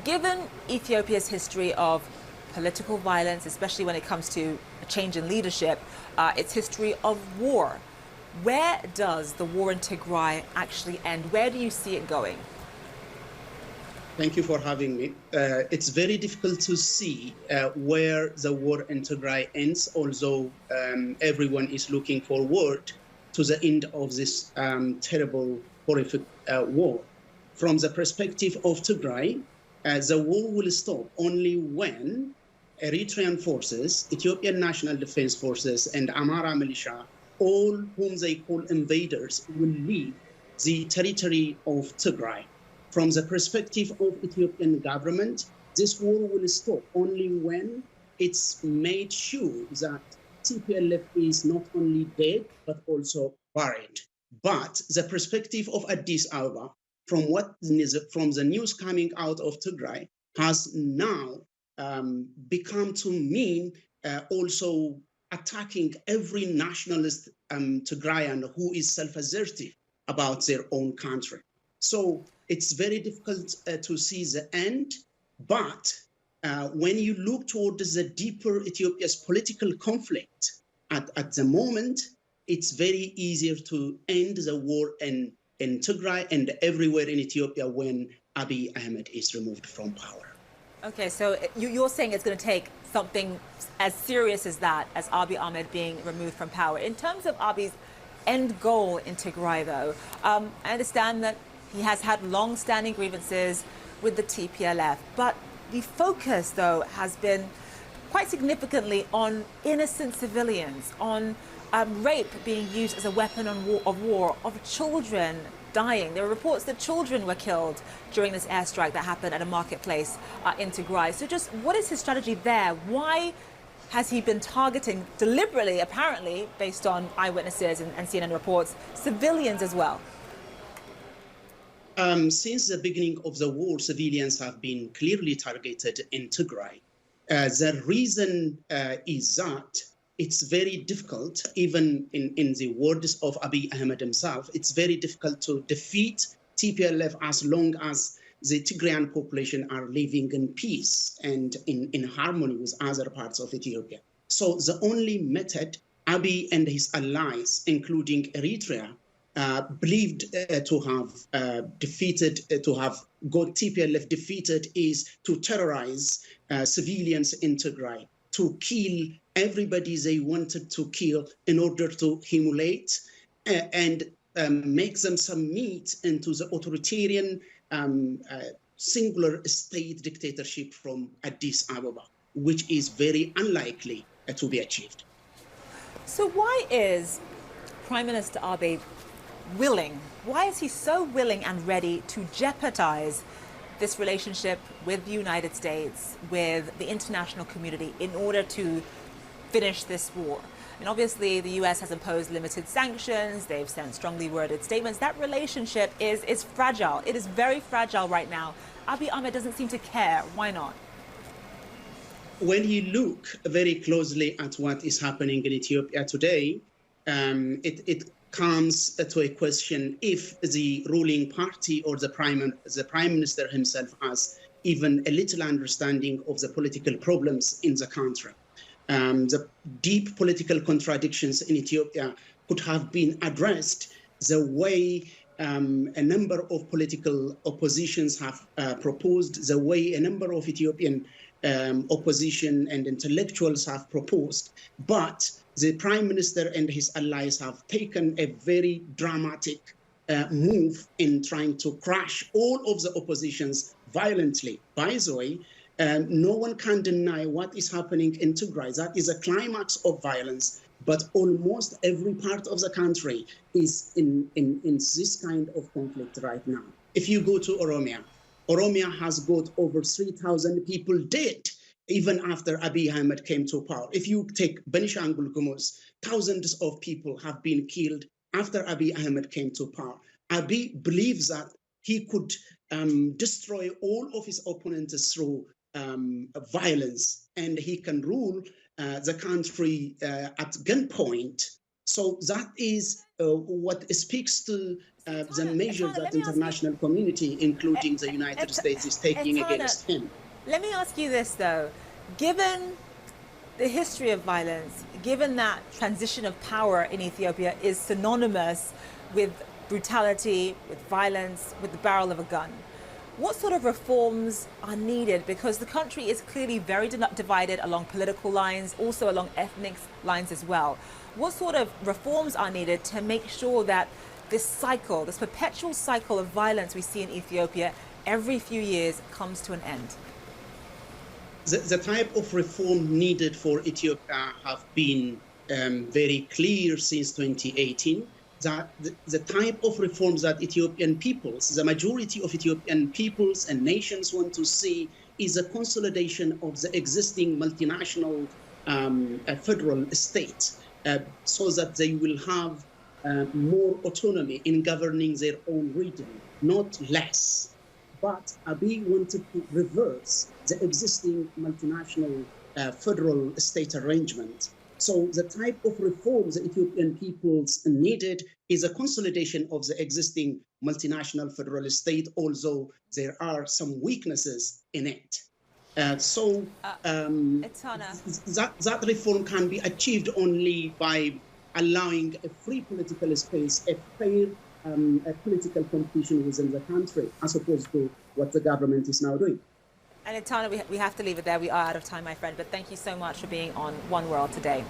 Given Ethiopia's history of political violence, especially when it comes to a change in leadership, its history of war, where does the war in Tigray actually end? Where do you see it going? Thank you for having me. It's very difficult to see where the war in Tigray ends, although everyone is looking forward to the end of this terrible, horrific war. From the perspective of Tigray, the war will stop only when Eritrean forces, Ethiopian National Defense Forces, and Amara militia, all whom they call invaders, will leave the territory of Tigray. From the perspective of Ethiopian government, this war will stop only when it's made sure that TPLF is not only dead, but also buried. But the perspective of Addis Ababa, from the news coming out of Tigray, has now become to mean also attacking every nationalist Tigrayan who is self-assertive about their own country. So it's very difficult to see the end, but when you look towards the deeper Ethiopia's political conflict at the moment, it's very easier to end the war in Tigray and everywhere in Ethiopia when Abiy Ahmed is removed from power. Okay, so you're saying it's going to take something as serious as that, as Abiy Ahmed being removed from power. In terms of Abiy's end goal in Tigray, though, I understand that he has had long-standing grievances with the TPLF, but the focus, though, has been quite significantly on innocent civilians, on rape being used as a weapon of war, of children dying. There are reports that children were killed during this airstrike that happened at a marketplace in Tigray. So just what is his strategy there? Why has he been targeting deliberately, apparently, based on eyewitnesses and CNN reports, civilians as well? Since the beginning of the war, civilians have been clearly targeted in Tigray. The reason is that it's very difficult, even in the words of Abiy Ahmed himself, it's very difficult to defeat TPLF as long as the Tigrayan population are living in peace and in harmony with other parts of Ethiopia. So the only method Abiy and his allies, including Eritrea, believed to have to have got TPLF defeated is to terrorize civilians in Tigray, to kill everybody they wanted to kill in order to humiliate and make them submit into the authoritarian singular state dictatorship from Addis Ababa, which is very unlikely to be achieved. So why is Prime Minister Abiy why is he so willing and ready to jeopardize this relationship with the United States, with the international community, in order to finish this war? And obviously, the US has imposed limited sanctions. They've sent strongly worded statements. That relationship is fragile. It is very fragile right now. Abiy Ahmed doesn't seem to care. Why not? When you look very closely at what is happening in Ethiopia today, it comes to a question if the ruling party or the prime minister himself has even a little understanding of the political problems in the country. The deep political contradictions in Ethiopia could have been addressed the way a number of political oppositions have proposed, the way a number of Ethiopian opposition and intellectuals have proposed. But the prime minister and his allies have taken a very dramatic move in trying to crush all of the oppositions violently. By the way, no one can deny what is happening in Tigray. That is a climax of violence, but almost every part of the country is in this kind of conflict right now. If you go to Oromia has got over 3,000 people dead, even after Abiy Ahmed came to power. If you take Benishangul Gumuz, thousands of people have been killed after Abiy Ahmed came to power. Abiy believes that he could destroy all of his opponents through violence, and he can rule the country at gunpoint. So that is what speaks to the measures Etana, that let me ask you, international community, including the United Et- States, is taking Etana, against him. let me ask you this though. Given the history of violence, given that transition of power in Ethiopia is synonymous with brutality, with violence, with the barrel of a gun, what sort of reforms are needed? Because the country is clearly very divided along political lines, also along ethnic lines as well. What sort of reforms are needed to make sure that this cycle, this perpetual cycle of violence we see in Ethiopia every few years comes to an end? The type of reform needed for Ethiopia have been very clear since 2018. That the type of reforms that Ethiopian peoples, the majority of Ethiopian peoples and nations want to see is a consolidation of the existing multinational federal state so that they will have more autonomy in governing their own region, not less. But Abiy wanted to reverse the existing multinational federal state arrangement. So the type of reforms the Ethiopian peoples needed is a consolidation of the existing multinational federal state, although there are some weaknesses in it. Etana, That reform can be achieved only by allowing a free political space, a fair a political competition within the country, as opposed to what the government is now doing. and Etana, we have to leave it there. We are out of time, my friend. But thank you so much for being on One World today.